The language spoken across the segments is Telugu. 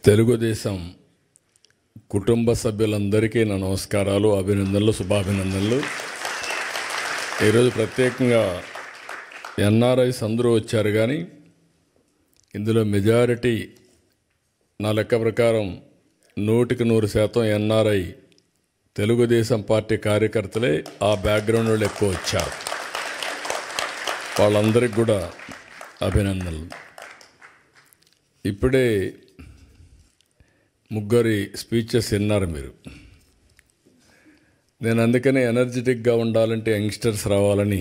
తెలుగుదేశం కుటుంబ సభ్యులందరికీ నా నమస్కారాలు, అభినందనలు, శుభాభినందనలు. ఈరోజు ప్రత్యేకంగా ఎన్ఆర్ఐస్ అందరూ వచ్చారు, కానీ ఇందులో మెజారిటీ నా లెక్క ప్రకారం 100% ఎన్ఆర్ఐ తెలుగుదేశం పార్టీ కార్యకర్తలే. ఆ బ్యాక్గ్రౌండ్ వాళ్ళు ఎక్కువ వచ్చారు. వాళ్ళందరికీ కూడా అభినందనలు. ఇప్పుడే ముగ్గురి స్పీచెస్ విన్నారు మీరు. నేను అందుకనే ఎనర్జెటిక్గా ఉండాలంటే యంగ్స్టర్స్ రావాలని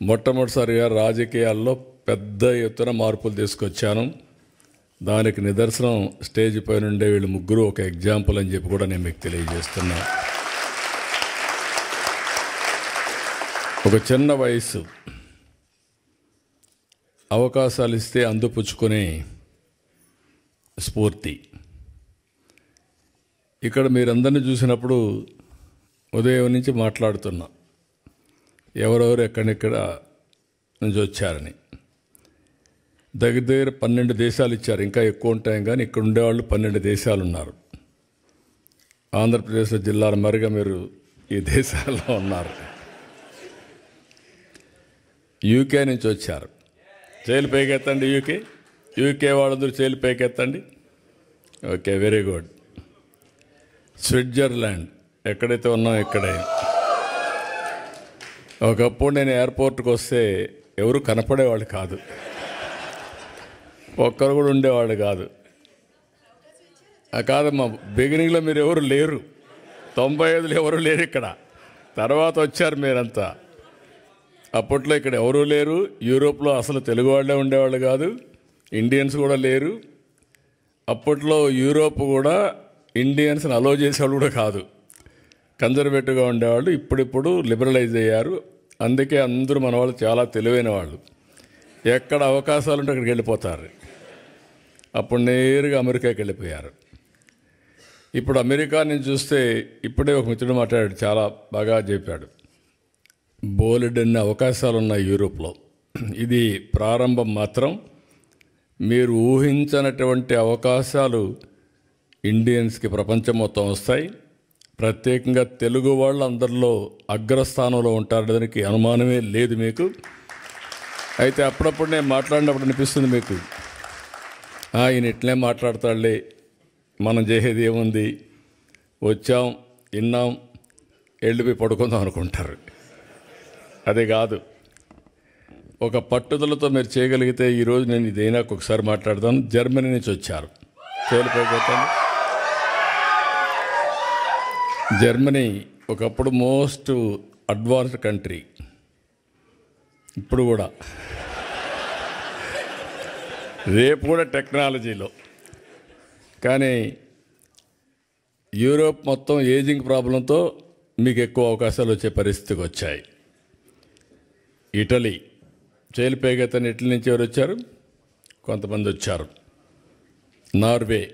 మొట్టమొదటిసారిగా రాజకీయాల్లో పెద్ద ఎత్తున మార్పులు తీసుకొచ్చాను. దానికి నిదర్శనం స్టేజ్ పైన ఉండే వీళ్ళు ముగ్గురు ఒక ఎగ్జాంపుల్ అని చెప్పి కూడా నేను మీకు తెలియజేస్తున్నా. ఒక చిన్న వయసు, అవకాశాలు ఇస్తే అందిపుచ్చుకునే స్ఫూర్తి. ఇక్కడ మీరందరినీ చూసినప్పుడు ఉదయం నుంచి మాట్లాడుతున్నా, ఎవరెవరు ఎక్కడెక్కడ నుంచి వచ్చారని. దగ్గర దగ్గర 12 దేశాలు ఇచ్చారు. ఇంకా ఎక్కువ ఉంటాయి, కానీ ఇక్కడ ఉండేవాళ్ళు 12 దేశాలు ఉన్నారు. ఆంధ్రప్రదేశ్లో జిల్లాల మరిగా మీరు ఈ దేశాల్లో ఉన్నారు. యూకే నుంచి వచ్చారు. చేలు పైకెత్తండి. యూకే వాళ్ళందరూ చేలు పైకెత్తండి. Okay, very good. స్విట్జర్లాండ్, ఎక్కడైతే ఉన్నాం ఇక్కడే. ఒకప్పుడు నేను ఎయిర్పోర్ట్కి వస్తే ఎవరు కనపడేవాళ్ళు కాదు, ఒక్కరు కూడా ఉండేవాళ్ళు కాదు. కాదమ్మా, బిగినింగ్లో మీరు ఎవరు లేరు. 95లో ఎవరు లేరు ఇక్కడ. తర్వాత వచ్చారు మీరంతా. అప్పట్లో ఇక్కడ ఎవరూ లేరు. యూరోప్లో అసలు తెలుగు వాళ్ళే ఉండేవాళ్ళు కాదు, ఇండియన్స్ కూడా లేరు. అప్పట్లో యూరోప్ కూడా ఇండియన్స్ని అలో చేసేవాళ్ళు కూడా కాదు, కన్జర్వేటివ్గా ఉండేవాళ్ళు. ఇప్పుడిప్పుడు లిబరలైజ్ అయ్యారు. అందుకే అందరూ మన వాళ్ళు చాలా తెలివైన వాళ్ళు. ఎక్కడ అవకాశాలు ఉంటే అక్కడికి వెళ్ళిపోతారు. అప్పుడు నేరుగా అమెరికాకి వెళ్ళిపోయారు. ఇప్పుడు అమెరికా నుంచి చూస్తే, ఇప్పుడే ఒక మిత్రుడు మాట్లాడాడు, చాలా బాగా చెప్పాడు. బోలెడన్ని అవకాశాలు ఉన్నాయి యూరోప్లో. ఇది ప్రారంభం మాత్రం. మీరు ఊహించనటువంటి అవకాశాలు ఇండియన్స్కి ప్రపంచం మొత్తం వస్తాయి. ప్రత్యేకంగా తెలుగు వాళ్ళు అందరిలో అగ్రస్థానంలో ఉంటారు, దానికి అనుమానమే లేదు మీకు. అయితే అప్పుడప్పుడు నేను మాట్లాడినప్పుడు అనిపిస్తుంది మీకు, ఈయన ఇట్లే మాట్లాడతాడులే, మనం చేసేది ఏముంది, వచ్చాం, విన్నాం, వెళ్ళిపోయి పడుకుందాం అనుకుంటారు. అది కాదు. ఒక పట్టుదలతో మీరు చేయగలిగితే, ఈరోజు నేను ఇదైనా ఒకసారి మాట్లాడతాను. జర్మనీ నుంచి వచ్చారు. చేలిపోతాను. జర్మనీ ఒకప్పుడు మోస్ట్ అడ్వాన్స్డ్ కంట్రీ, ఇప్పుడు కూడా, రేపు కూడా టెక్నాలజీలో. కానీ యూరోప్ మొత్తం ఏజింగ్ ప్రాబ్లంతో మీకు ఎక్కువ అవకాశాలు వచ్చే పరిస్థితికి వచ్చాయి. ఇటలీ, చేలిపేగతని ఇటలీ నుంచి ఎవరు వచ్చారు? కొంతమంది వచ్చారు. నార్వే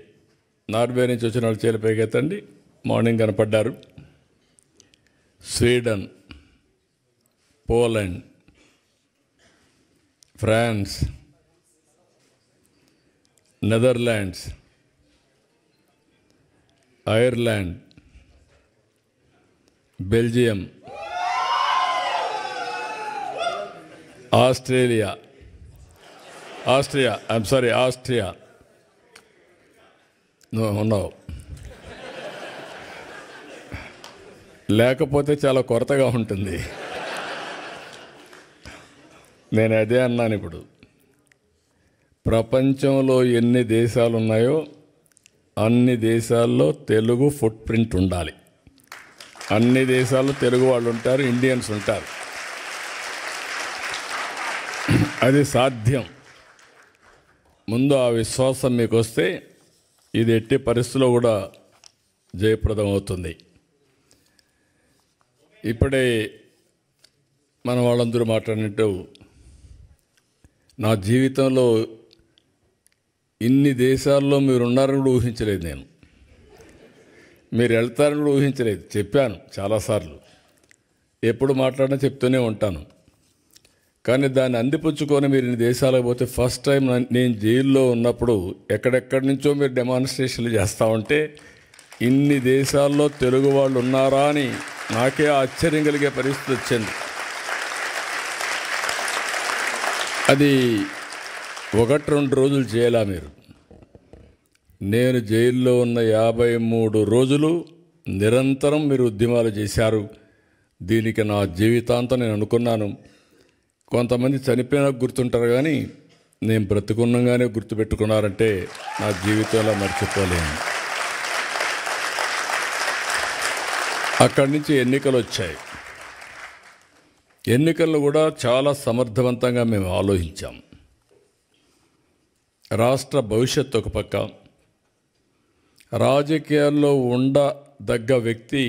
నుంచి వచ్చిన వాళ్ళు చేలిపేగెత్తండి, మార్నింగ్ కనపడ్డారు. Sweden, Poland, France, Netherlands, Ireland, Belgium, Austria, నువ్వు ఉన్నావు. లేకపోతే చాలా కొరతగా ఉంటుంది. నేను అదే అన్నాను. ఇప్పుడు ప్రపంచంలో ఎన్ని దేశాలు ఉన్నాయో అన్ని దేశాల్లో తెలుగు ఫుట్ ప్రింట్ ఉండాలి. అన్ని దేశాల్లో తెలుగు వాళ్ళు ఉంటారు, ఇండియన్స్ ఉంటారు. అది సాధ్యం. ముందు ఆ విశ్వాసం మీకు వస్తే ఇది ఎట్టి పరిస్థితుల్లో కూడా జయప్రదం అవుతుంది. ఇప్పుడే మన వాళ్ళందరూ మాట్లాడినట్టు, నా జీవితంలో ఇన్ని దేశాల్లో మీరు ఉన్నారని కూడా ఊహించలేదు. నేను మీరు వెళ్తారని కూడా ఊహించలేదు. చెప్పాను చాలాసార్లు, ఎప్పుడు మాట్లాడినా చెప్తూనే ఉంటాను. కానీ దాన్ని అందిపుచ్చుకొని మీరు ఇన్ని దేశాలకు పోతే ఫస్ట్ టైం నేను జైల్లో ఉన్నప్పుడు ఎక్కడెక్కడి నుంచో మీరు డెమాన్స్ట్రేషన్లు చేస్తూ ఉంటే ఇన్ని దేశాల్లో తెలుగు వాళ్ళు ఉన్నారా అని నాకే ఆశ్చర్యం కలిగే పరిస్థితి వచ్చింది. అది 1-2 రోజులు చేయాలా మీరు? నేను జైల్లో ఉన్న 53 రోజులు నిరంతరం మీరు ఉద్యమాలు చేశారు. దీనికి నా జీవితాంతం నేను అనుకున్నాను. కొంతమంది చనిపోయినా గుర్తుంటారు, కానీ నేను బ్రతుకున్నగానే గుర్తుపెట్టుకున్నారంటే నా జీవితంలో మర్చిపోలేను. అక్కడి నుంచి ఎన్నికలు వచ్చాయి. ఎన్నికలను కూడా చాలా సమర్థవంతంగా మేము ఆలోచించాం. రాష్ట్ర భవిష్యత్తు ఒక పక్క, రాజకీయాల్లో ఉండదగ్గ వ్యక్తి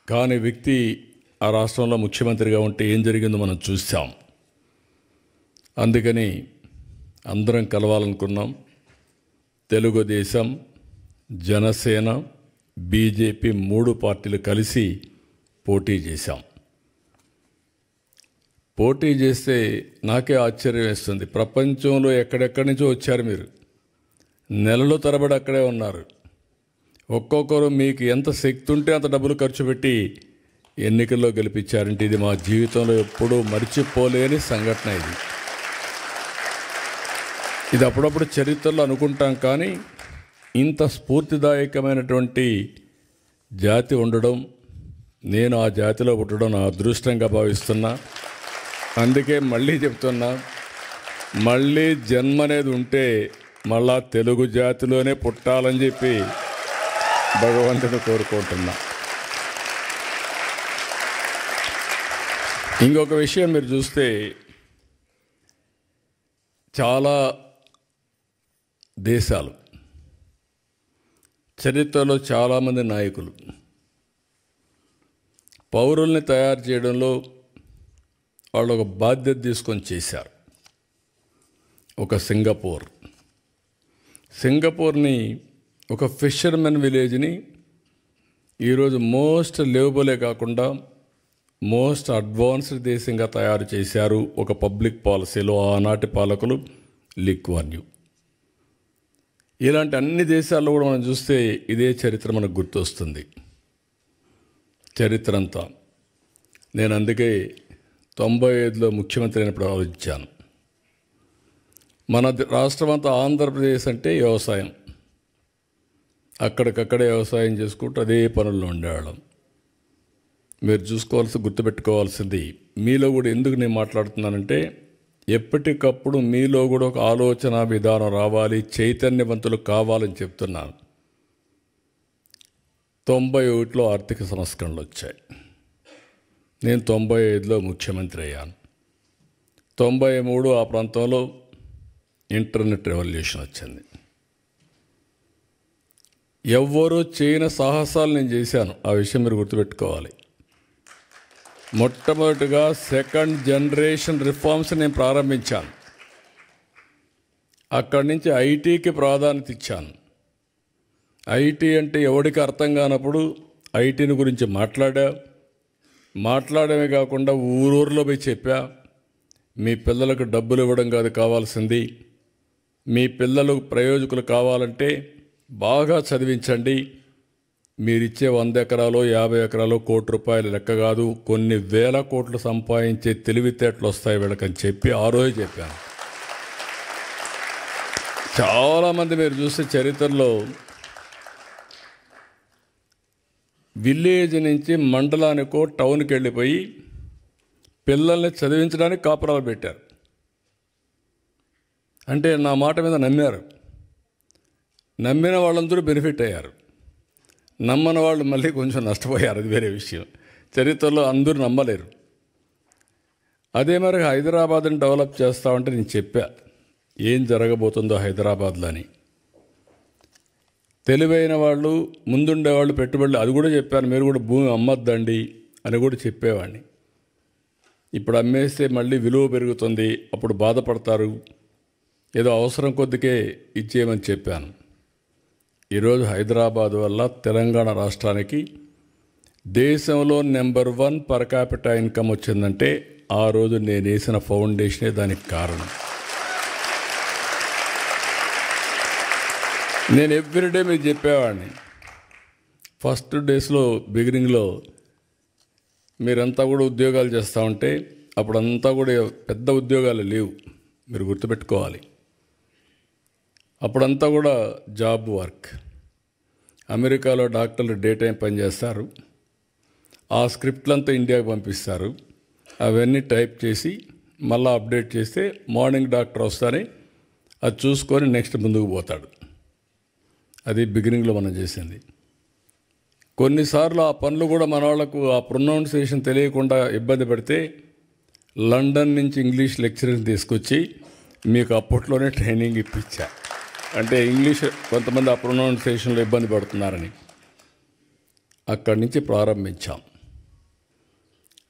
కాని వ్యక్తి ఆ రాష్ట్రంలో ముఖ్యమంత్రిగా ఉంటే ఏం జరిగిందో మనం చూసాం. అందుకని అందరం కలవాలనుకున్నాం. తెలుగుదేశం, జనసేన, బీజేపీ 3 పార్టీలు కలిసి పోటీ చేశాం. పోటీ చేస్తే నాకే ఆశ్చర్యం వేస్తుంది. ప్రపంచంలో ఎక్కడెక్కడి నుంచో వచ్చారు మీరు, నెలలు తరబడి అక్కడే ఉన్నారు. ఒక్కొక్కరు మీకు ఎంత శక్తి ఉంటే అంత డబ్బులు ఖర్చు పెట్టి ఎన్నికల్లో గెలిపించారంటే ఇది మా జీవితంలో ఎప్పుడూ మర్చిపోలేని సంఘటన. ఇది అప్పుడప్పుడు చరిత్రలో అనుకుంటాం, కానీ ఇంత స్ఫూర్తిదాయకమైనటువంటి జాతి ఉండడం, నేను ఆ జాతిలో పుట్టడం నా అదృష్టంగా భావిస్తున్నా. అందుకే మళ్ళీ చెప్తున్నా, మళ్ళీ జన్మ అనేది ఉంటే మళ్ళా తెలుగు జాతిలోనే పుట్టాలని చెప్పి భగవంతుని కోరుకుంటున్నా. ఇంకొక విషయం మీరు చూస్తే, చాలా దేశాలు చరిత్రలో చాలామంది నాయకులు పౌరుల్ని తయారు చేయడంలో వాళ్ళు ఒక బాధ్యత తీసుకొని చేశారు. ఒక సింగపూర్ని ఒక ఫిషర్మెన్ విలేజ్ని ఈరోజు మోస్ట్ లివబులే కాకుండా మోస్ట్ అడ్వాన్స్డ్ దేశంగా తయారు చేశారు. ఒక పబ్లిక్ పాలసీలో ఆనాటి పాలకులు లీ కువాన్ యూ. ఇలాంటి అన్ని దేశాల్లో కూడా మనం చూస్తే ఇదే చరిత్ర మనకు గుర్తొస్తుంది. చరిత్ర అంతా నేను అందుకే 95లో ముఖ్యమంత్రి అయినప్పుడు ఆలోచించాను. మన రాష్ట్రం అంతా ఆంధ్రప్రదేశ్ అంటే వ్యవసాయం, అక్కడికక్కడే వ్యవసాయం చేసుకుంటూ అదే పనుల్లో ఉండేవాళ్ళం. మీరు గుర్తుపెట్టుకోవాల్సింది, మీలో కూడా ఎందుకు నేను మాట్లాడుతున్నానంటే, ఎప్పటికప్పుడు మీలో కూడా ఒక ఆలోచన విధానం రావాలి, చైతన్యవంతులు కావాలని చెప్తున్నాను. 91లో ఆర్థిక సంస్కరణలు వచ్చాయి. నేను 95లో ముఖ్యమంత్రి అయ్యాను. 93 ఆ ప్రాంతంలో ఇంటర్నెట్ రెవల్యూషన్ వచ్చింది. ఎవ్వరూ చేయని సాహసాలు నేను చేశాను. ఆ విషయం మీరు గుర్తుపెట్టుకోవాలి. మొట్టమొదటిగా 2nd జనరేషన్ రిఫార్మ్స్ నేను ప్రారంభించాను. అక్కడి నుంచి ఐటీకి ప్రాధాన్యత ఇచ్చాను. ఐటీ అంటే ఎవరికి అర్థం కానప్పుడు ఐటీని గురించి మాట్లాడమే కాకుండా ఊరూరులో పోయి చెప్పా, మీ పిల్లలకు డబ్బులు ఇవ్వడం కాదు కావాల్సింది, మీ పిల్లలు ప్రయోజకులు కావాలంటే బాగా చదివించండి. మీరిచ్చే 100 ఎకరాలు 50 ఎకరాలు ₹1,00,00,000 లెక్క కాదు, కొన్ని వేల కోట్లు సంపాదించే తెలివితేటలు వస్తాయి వీళ్ళకని చెప్పి ఆ రోజు చెప్పాను. చాలామంది మీరు చూస్తే చరిత్రలో విలేజ్ నుంచి మండలానికో టౌన్కి వెళ్ళిపోయి పిల్లల్ని చదివించడానికి కాపురాలు పెట్టారు. అంటే నా మాట మీద నమ్మారు. నమ్మిన వాళ్ళందరూ బెనిఫిట్ అయ్యారు, నమ్మని వాళ్ళు మళ్ళీ కొంచెం నష్టపోయారు. అది వేరే విషయం. చరిత్రలో అందరూ నమ్మలేరు. అదే మరి హైదరాబాద్ని డెవలప్ చేస్తామంటే నేను చెప్పా ఏం జరగబోతుందో హైదరాబాద్లో అని. తెలివైన వాళ్ళు, ముందుండేవాళ్ళు, పెట్టుబడులు, అది కూడా చెప్పాను. మీరు కూడా భూమి అమ్మద్దండి అని కూడా చెప్పేవాడిని. ఇప్పుడు అమ్మేస్తే మళ్ళీ విలువ పెరుగుతుంది, అప్పుడు బాధపడతారు, ఏదో అవసరం కొద్దికే ఇచ్చేయమని చెప్పాను. ఈరోజు హైదరాబాద్ వల్ల తెలంగాణ రాష్ట్రానికి దేశంలో నెంబర్ 1 పర్ క్యాపిటా ఇన్కమ్ వచ్చిందంటే ఆ రోజు నేను వేసిన ఫౌండేషనే దానికి కారణం. నేను ఎవ్రీడే మీకు చెప్పేవాడిని. ఫస్ట్ డేస్లో బిగినింగ్లో మీరంతా కూడా ఉద్యోగాలు చేస్తూ ఉంటే అప్పుడంతా కూడా పెద్ద ఉద్యోగాలు లేవు, మీరు గుర్తుపెట్టుకోవాలి. అప్పుడంతా కూడా జాబ్ వర్క్. అమెరికాలో డాక్టర్లు డే టైం పనిచేస్తారు, ఆ స్క్రిప్ట్లంతా ఇండియాకి పంపిస్తారు, అవన్నీ టైప్ చేసి మళ్ళీ అప్డేట్ చేస్తే మార్నింగ్ డాక్టర్ వస్తానే అది చూసుకొని నెక్స్ట్ ముందుకు పోతాడు. అది బిగినింగ్లో మనం చేసింది. కొన్నిసార్లు ఆ పనులు కూడా మన వాళ్ళకు ఆ ప్రొనౌన్సియేషన్ తెలియకుండా ఇబ్బంది పడితే లండన్ నుంచి ఇంగ్లీష్ లెక్చరర్ని తీసుకొచ్చి మీకు అప్పట్లోనే ట్రైనింగ్ ఇప్పించా. అంటే ఇంగ్లీష్ కొంతమంది ఆ ప్రొనౌన్సియేషన్లో ఇబ్బంది పడుతున్నారని అక్కడి నుంచి ప్రారంభించాం.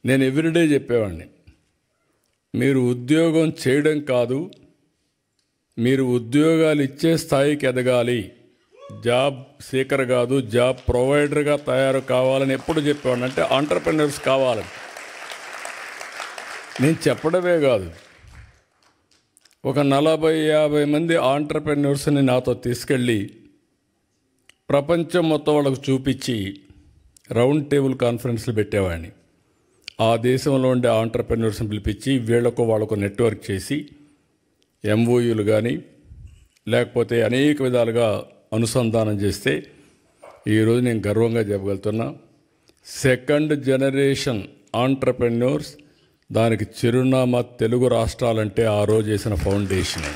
నేను ఎవ్రీడే చెప్పేవాడిని, మీరు ఉద్యోగం చేయడం కాదు, మీరు ఉద్యోగాలు ఇచ్చే స్థాయికి ఎదగాలి, జాబ్ సీకర్ కాదు జాబ్ ప్రొవైడర్గా తయారు కావాలని ఎప్పుడు చెప్పేవాడిని. అంటే ఆంటర్‌ప్రెన్యూర్స్ కావాలని నేను చెప్పడమే కాదు, ఒక 40-50 మంది ఆంటర్‌ప్రెన్యూర్స్ని నాతో తీసుకెళ్ళి ప్రపంచం మొత్తం వాళ్ళకు చూపించి రౌండ్ టేబుల్ కాన్ఫరెన్స్లు పెట్టేవాడిని. ఆ దేశంలో ఉండే ఆంటర్‌ప్రెన్యూర్స్ని పిలిపించి వీళ్లకు వాళ్ళకు నెట్వర్క్ చేసి ఎంఓయూలు కానీ లేకపోతే అనేక విధాలుగా అనుసంధానం చేస్తే ఈరోజు నేను గర్వంగా చెప్పగలుగుతున్నా, సెకండ్ జనరేషన్ ఆంటర్‌ప్రెన్యూర్స్ దానికి చిరునామా తెలుగు రాష్ట్రాలంటే ఆ రోజు చేసిన ఫౌండేషనే.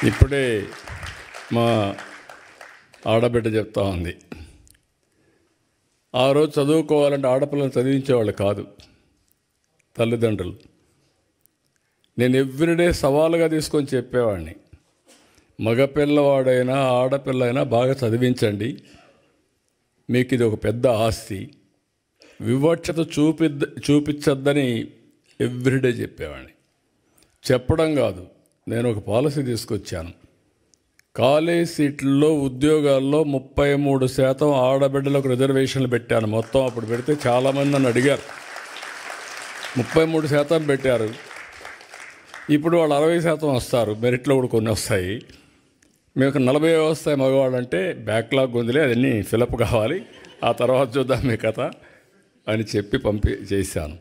ఇప్పుడే మా ఆడబిడ్డ చెప్తా ఉంది, ఆ రోజు చదువుకోవాలంటే ఆడపిల్లలు చదివించేవాళ్ళు కాదు తల్లిదండ్రులు. నేను ఎవ్రీడే సవాలుగా తీసుకొని చెప్పేవాడిని, మగపిల్లవాడైనా ఆడపిల్ల అయినా బాగా చదివించండి, మీకు ఇది ఒక పెద్ద ఆస్తి, వివక్షత చూపించద్దని ఎవ్రీడే చెప్పేవాడిని. చెప్పడం కాదు, నేను ఒక పాలసీ తీసుకొచ్చాను. కాలేజ్ సీట్లలో ఉద్యోగాల్లో 33% ఆడబిడ్డలకు రిజర్వేషన్లు పెట్టాను. మొత్తం అప్పుడు పెడితే చాలామంది నన్ను అడిగారు, 33% పెట్టారు, ఇప్పుడు వాళ్ళు 60% వస్తారు, మెరిట్లో కూడా కొన్ని వస్తాయి, మీకు 40 వస్తాయి మగవాళ్ళంటే బ్యాక్లాగ్ ఉందిలే, అదన్నీ ఫిలప్ కావాలి, ఆ తర్వాత చూద్దాం మీ కథ అని చెప్పి చేశాను.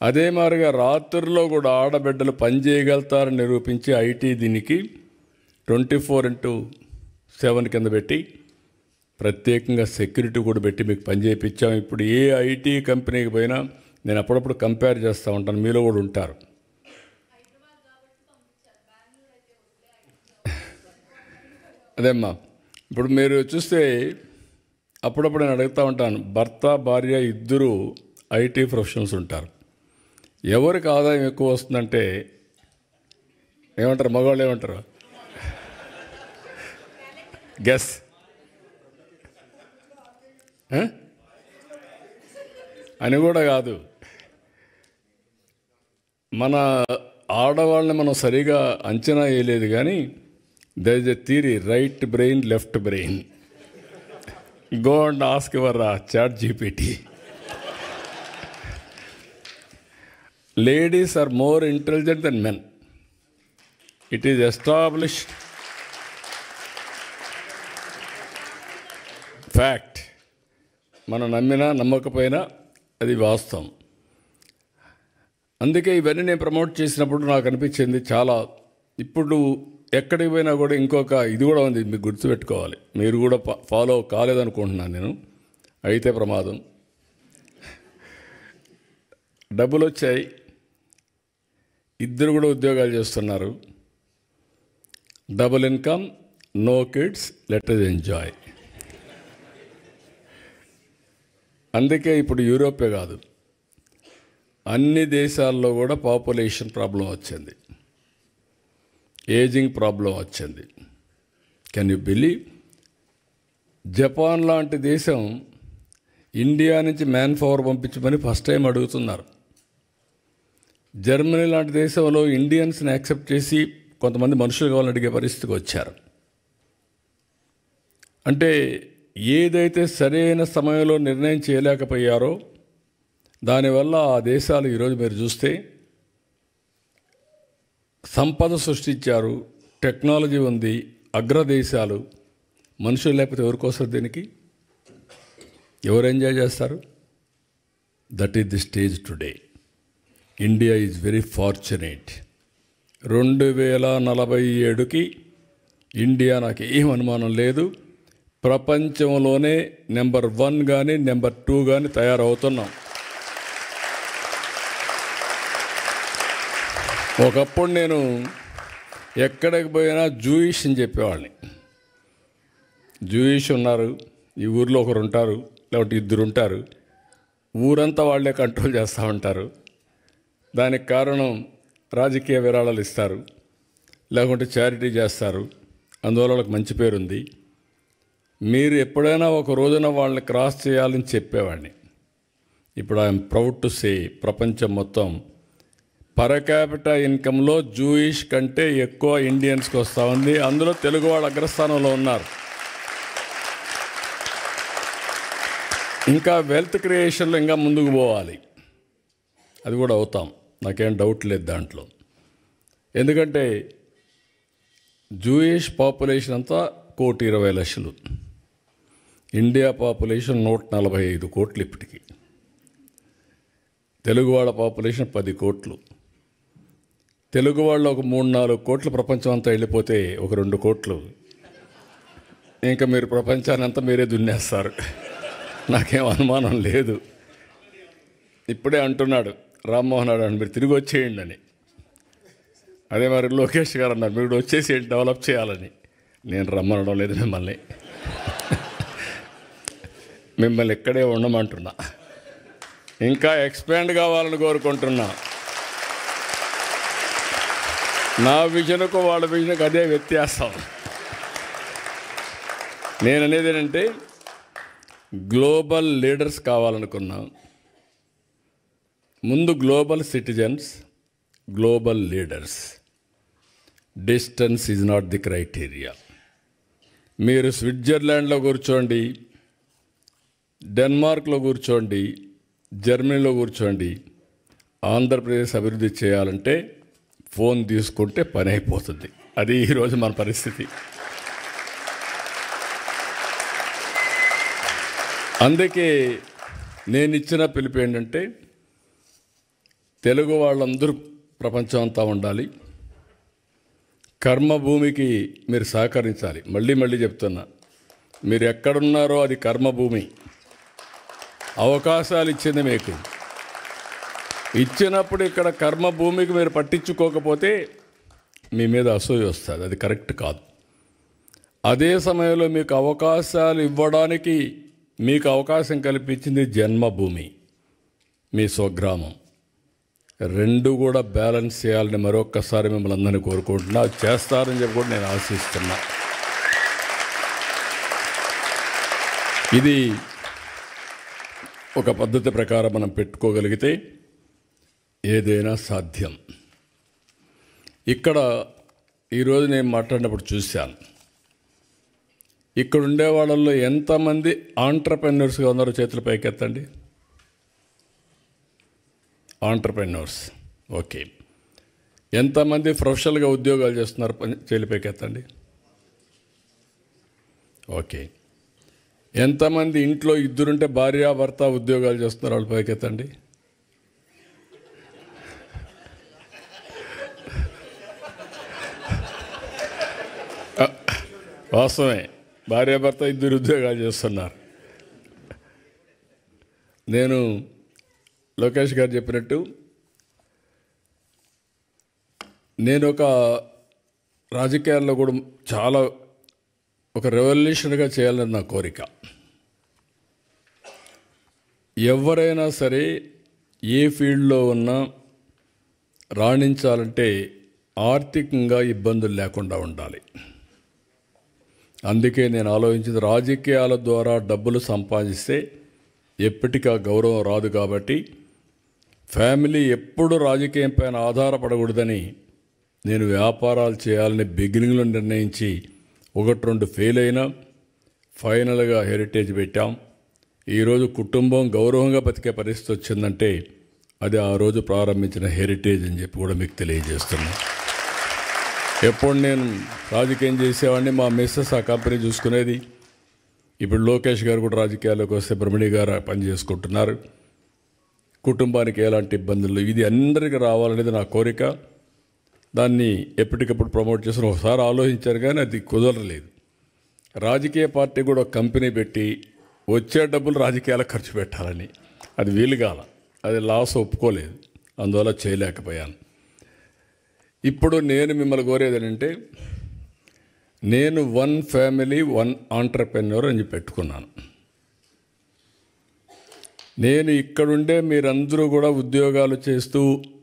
అదే మాదిరిగా రాత్రుల్లో కూడా ఆడబిడ్డలు పని చేయగలుగుతారని నిరూపించి ఐటీ దీనికి 24/7 కింద పెట్టి ప్రత్యేకంగా సెక్యూరిటీ కూడా పెట్టి మీకు పని చేయించాం. ఇప్పుడు ఏ ఐటీ కంపెనీకి పోయినా నేను అప్పుడప్పుడు కంపేర్ చేస్తూ ఉంటాను, మీలో కూడా ఉంటారు. అదేమ్మా, ఇప్పుడు మీరు చూస్తే అప్పుడప్పుడు నేను అడుగుతూ ఉంటాను, భర్త భార్య ఇద్దరు ఐటీ ప్రొఫెషనల్స్ ఉంటారు, ఎవరికి ఆదాయం ఎక్కువ వస్తుందంటే ఏమంటారు, మగవాళ్ళు ఏమంటారు, గెస్ అని కూడా కాదు, మన ఆడవాళ్ళని మనం సరిగా అంచనా వేయలేదు. కానీ there is a theory, right brain, left brain. Go and ask your ChatGPT. Ladies are more intelligent than men. It is established fact. మనం నమ్మినా నమ్మకపోయినా అది వాస్తవం. అందుకే ఇవన్నీ నేను ప్రమోట్ చేసినప్పుడు నాకు అనిపించింది చాలా, ఇప్పుడు ఎక్కడికి పోయినా కూడా ఇంకొక ఇది కూడా ఉంది, మీకు గుర్తుపెట్టుకోవాలి, మీరు కూడా ఫాలో కాలేదనుకుంటున్నాను నేను, అయితే ప్రమాదం. డబ్బులు వచ్చాయి, ఇద్దరు కూడా ఉద్యోగాలు చేస్తున్నారు, double income, no kids, let us enjoy. అందుకే ఇప్పుడు యూరోపే కాదు అన్ని దేశాల్లో కూడా పాపులేషన్ ప్రాబ్లం వచ్చింది, ఏజింగ్ ప్రాబ్లం వచ్చింది. Can you believe? జపాన్ లాంటి దేశం ఇండియా నుంచి మ్యాన్ పవర్ పంపించమని ఫస్ట్ టైం అడుగుతున్నారు. జర్మనీ లాంటి దేశంలో ఇండియన్స్ని యాక్సెప్ట్ చేసి కొంతమంది మనుషులు కావాలని అడిగే పరిస్థితికి వచ్చారు. అంటే ఏదైతే సరైన సమయంలో నిర్ణయం చేయలేకపోయారో దానివల్ల ఆ దేశాలు ఈరోజు మీరు చూస్తే సంపద సృష్టించారు, టెక్నాలజీ ఉంది, అగ్రదేశాలు. మనుషులు లేకపోతే ఎవరికోసం దీనికి? ఎవరు ఎంజాయ్ చేస్తారు? That is the stage today. India is very fortunate. 2047కి ఇండియా, నాకు ఏం అనుమానం లేదు, ప్రపంచంలోనే నెంబర్ 1 కానీ నెంబర్ 2 కానీ తయారవుతున్నాం. ఒకప్పుడు నేను ఎక్కడికి పోయినా జూయిష్ అని చెప్పేవాళ్ళని. జూయిష్ ఉన్నారు, ఈ ఊర్లో ఒకరు ఉంటారు, లేకపోతే 2 ఉంటారు, ఊరంతా వాళ్ళే కంట్రోల్ చేస్తూ ఉంటారు. దానికి కారణం రాజకీయ విరాళాలు ఇస్తారు, లేకుంటే చారిటీ చేస్తారు, అందువల్ల వాళ్ళకి మంచి పేరుంది. మీరు ఎప్పుడైనా ఒక రోజున వాళ్ళని క్రాస్ చేయాలని చెప్పేవాడిని. ఇప్పుడు ఐఎమ్ ప్రౌడ్ టు సే ప్రపంచం మొత్తం పర్ క్యాపిటల్ ఇన్కంలో జూయిష్ కంటే ఎక్కువ ఇండియన్స్కి వస్తూ ఉంది. అందులో తెలుగు వాళ్ళు అగ్రస్థానంలో ఉన్నారు. ఇంకా వెల్త్ క్రియేషన్లో ఇంకా ముందుకు పోవాలి, అది కూడా అవుతాం, నాకేం డౌట్ లేదు దాంట్లో. ఎందుకంటే జూయిష్ పాపులేషన్ అంతా 1,20,00,000, ఇండియా పాపులేషన్ 145 కోట్లు ఇప్పటికి, తెలుగు వాళ్ళ పాపులేషన్ 10 కోట్లు. తెలుగు వాళ్ళు ఒక 3-4 కోట్లు ప్రపంచం అంతా వెళ్ళిపోతే ఒక 2 కోట్లు ఇంకా మీరు ప్రపంచాన్ని అంతా మీరే దున్నేస్తారు, నాకేం అనుమానం లేదు. ఇప్పుడే అంటున్నాడు రామ్మోహన్ నాయుడు అని, మీరు తిరిగి వచ్చేయండి అని. అదే మరి లోకేష్ గారు అన్నారు, మీరు వచ్చేసి డెవలప్ చేయాలని. నేను రమ్మనడం లేదు మిమ్మల్ని ఇక్కడే ఉండమంటున్నా, ఇంకా ఎక్స్పాండ్ కావాలని కోరుకుంటున్నా. నా విజన్కు వాళ్ళ విజన్కు అదే వ్యత్యాసం. నేను అనేది ఏంటంటే గ్లోబల్ లీడర్స్ కావాలనుకున్నా. ముందు global citizens, global leaders. Distance is not the criteria. మీరు స్విట్జర్లాండ్లో కూర్చోండి, డెన్మార్క్లో కూర్చోండి, జర్మనీలో కూర్చోండి, ఆంధ్రప్రదేశ్ అభివృద్ధి చేయాలంటే ఫోన్ తీసుకుంటే పని అయిపోతుంది. అది ఈరోజు మన పరిస్థితి. అందుకే నేను ఇచ్చిన పిలుపు ఏంటంటే తెలుగు వాళ్ళందరూ ప్రపంచం అంతా ఉండాలి. కర్మభూమికి మీరు సహకరించాలి. మళ్ళీ చెప్తున్నా, మీరు ఎక్కడున్నారో అది కర్మభూమి. అవకాశాలు ఇచ్చింది మీకు. ఇచ్చినప్పుడు ఇక్కడ కర్మభూమికి మీరు పట్టించుకోకపోతే మీ మీద అసూయ వస్తుంది, అది కరెక్ట్ కాదు. అదే సమయంలో మీకు అవకాశాలు ఇవ్వడానికి మీకు అవకాశం కల్పించింది జన్మభూమి, మీ స్వగ్రామం. 2 కూడా బ్యాలెన్స్ చేయాలని మరొక్కసారి మిమ్మల్ని అందరినీ కోరుకుంటున్నా. చేస్తారని చెప్పి కూడా నేను ఆశిస్తున్నా. ఇది ఒక పద్ధతి ప్రకారం మనం పెట్టుకోగలిగితే ఏదైనా సాధ్యం. ఇక్కడ ఈరోజు నేను మాట్లాడినప్పుడు చూశాను, ఇక్కడ ఉండే వాళ్ళల్లో ఎంతమంది ఆంట్రప్రెన్యూర్స్గా ఉన్నారో చేతులు పైకెత్తండి. ఆంట్రప్రెన్యూర్స్, ఓకే. ఎంతమంది ప్రొఫెషనల్గా ఉద్యోగాలు చేస్తున్నారు చేతులు పైకెత్తండి. ఓకే. ఎంతమంది ఇంట్లో 2 ఉంటే భార్యాభర్త ఉద్యోగాలు చేస్తున్నారు, వాళ్ళు పైకెత్తండి. వాస్తవమే, భార్యాభర్త 2 ఉద్యోగాలు చేస్తున్నారు. నేను లోకేష్ గారు చెప్పినట్టు నేను ఒక రాజకీయాల్లో కూడా చాలా ఒక రెవల్యూషన్గా చేయాలని నా కోరిక. ఎవరైనా సరే ఏ ఫీల్డ్లో ఉన్నా రాణించాలంటే ఆర్థికంగా ఇబ్బందులు లేకుండా ఉండాలి. అందుకే నేను ఆలోచించింది, రాజకీయాల ద్వారా డబ్బులు సంపాదిస్తే ఎప్పటికీ గౌరవం రాదు. కాబట్టి ఫ్యామిలీ ఎప్పుడు రాజకీయం పైన ఆధారపడకూడదని నేను వ్యాపారాలు చేయాలని బిగినింగ్లో నిర్ణయించి 1-2 ఫెయిల్ అయినా ఫైనల్గా హెరిటేజ్ పెట్టాం. ఈరోజు కుటుంబం గౌరవంగా బతికే పరిస్థితి వచ్చిందంటే అది ఆ రోజు ప్రారంభించిన హెరిటేజ్ అని చెప్పి కూడా మీకు తెలియజేస్తున్నాను. ఎప్పుడు నేను రాజకీయం చేసేవాడిని, మా మిస్సెస్ ఆ కంపెనీ చూసుకునేది. ఇప్పుడు లోకేష్ గారు కూడా రాజకీయాల్లోకి వస్తే బ్రహ్మణి గారు పని చేసుకుంటున్నారు. కుటుంబానికి ఎలాంటి ఇబ్బందులు, ఇది అందరికీ రావాలనేది నా కోరిక. దాన్ని ఎప్పటికప్పుడు ప్రమోట్ చేసిన ఒకసారి ఆలోచించారు, కానీ అది కుదరలేదు. రాజకీయ పార్టీ కూడా ఒక కంపెనీ పెట్టి వచ్చే డబ్బులు రాజకీయాలకు ఖర్చు పెట్టాలని, అది వీలుగాల, అది లాస్ ఒప్పుకోలేదు, అందువల్ల చేయలేకపోయాను. ఇప్పుడు నేను మిమ్మల్ని కోరేది ఏంటంటే, నేను 1 ఫ్యామిలీ 1 ఆంటర్‌ప్రెన్యూర్ అని పెట్టుకున్నాను. నేను ఇక్కడుండే మీరందరూ కూడా ఉద్యోగాలు చేస్తూ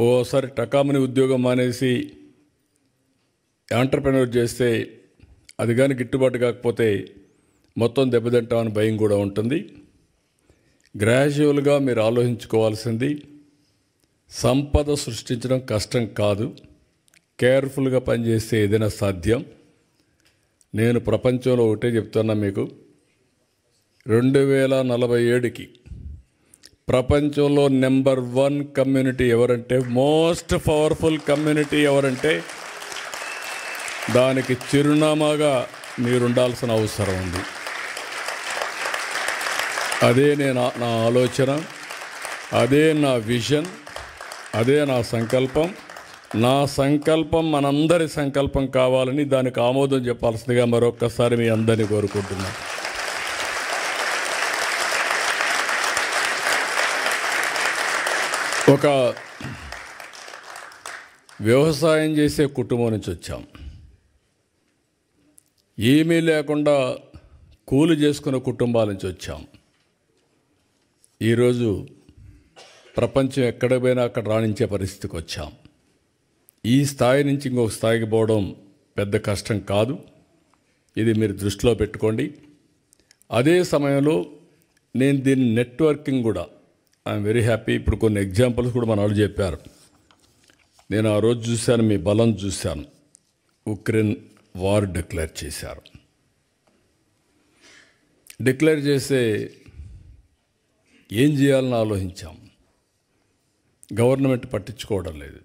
ఓసారి టకామని ఉద్యోగం మానేసి ఆంటర్‌ప్రెన్యూర్ చేస్తే అది కానీ గిట్టుబాటు కాకపోతే మొత్తం దెబ్బతింటామని భయం కూడా ఉంటుంది. గ్రాడ్యువల్గా మీరు ఆలోచించుకోవాల్సింది, సంపద సృష్టించడం కష్టం కాదు, కేర్ఫుల్గా పనిచేస్తే ఏదైనా సాధ్యం. నేను ప్రపంచంలో ఒకటే చెప్తున్నా మీకు, 2047కి ప్రపంచంలో నెంబర్ 1 కమ్యూనిటీ ఎవరంటే, మోస్ట్ పవర్ఫుల్ కమ్యూనిటీ ఎవరంటే, దానికి చిరునామాగా మీరుండాల్సిన అవసరం ఉంది. అదే నా ఆలోచన, అదే నా విజన్, అదే నా సంకల్పం. నా సంకల్పం మనందరి సంకల్పం కావాలని, దానికి ఆమోదం చెప్పాల్సిందిగా మరొక్కసారి మీ అందరినీ కోరుకుంటున్నాను. ఒక వ్యవసాయం చేసే కుటుంబం నుంచి వచ్చాం. ఏమీ లేకుండా కూలి చేసుకునే కుటుంబాల నుంచి వచ్చాం. ఈరోజు ప్రపంచం ఎక్కడ పోయినా అక్కడ రాణించే పరిస్థితికి వచ్చాం. ఈ స్థాయి నుంచి ఇంకొక స్థాయికి పోవడం పెద్ద కష్టం కాదు, ఇది మీరు దృష్టిలో పెట్టుకోండి. అదే సమయంలో నేను దీని నెట్వర్కింగ్ కూడా, ఐఎమ్ వెరీ హ్యాపీ. ఇప్పుడు కొన్ని ఎగ్జాంపుల్స్ కూడా మన వాళ్ళు చెప్పారు. నేను ఆ రోజు చూశాను, మీ బలం చూశాను. ఉక్రెయిన్ వార్ డిక్లేర్ చేశారు. డిక్లేర్ చేస్తే ఏం చేయాలని ఆలోచించాం. గవర్నమెంట్ పట్టించుకోవడం లేదు,